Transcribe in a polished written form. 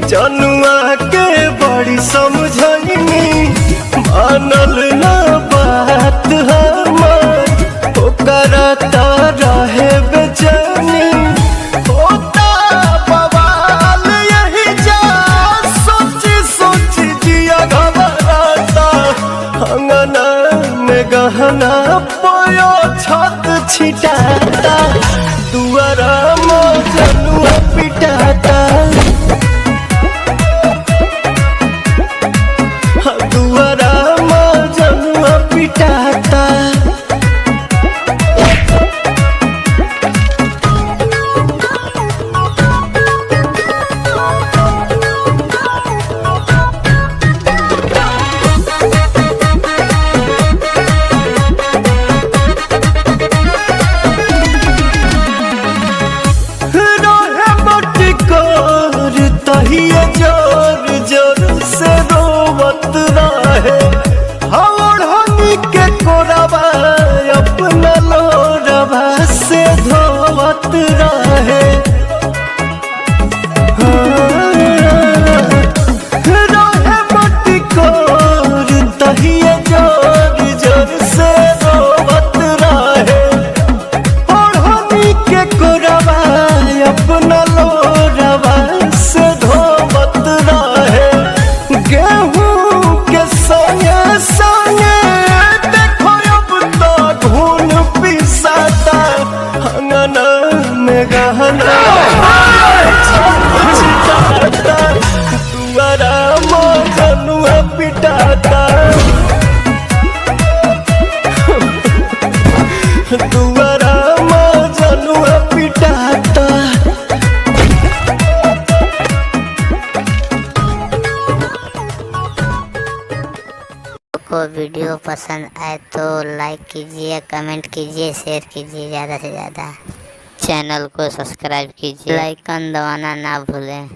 जनुआ के बड़ी समझनी मानल ना बात हमार ओकरा ता रहे बेचैनी होता बवाल यही जा सोची सोची जिया घबराता अंगना में गहना पोयो छत छिटाता दुआरा में जनुआ पिटाता दुआरा में जनुआ पिटाता। तहिए जोर जोर से रोवत रहे हवड़नी के कोरबा अपना लोरबा से धोवत रहे रहे मटी कोर तहिए जोर जोर से रोवत रहे हवड़नी के कोरबा अपना लोरबा गेहूं के संगे संगे देखो अब तो घून पिसाता अंगना में गहना छिटाता दुआरा में जनुआ पिटाता दुआरा में जनुआ पिटाता। को वीडियो पसंद आए तो लाइक कीजिए, कमेंट कीजिए, शेयर कीजिए ज़्यादा से ज़्यादा। चैनल को सब्सक्राइब कीजिए, लाइकन दबाना ना भूलें।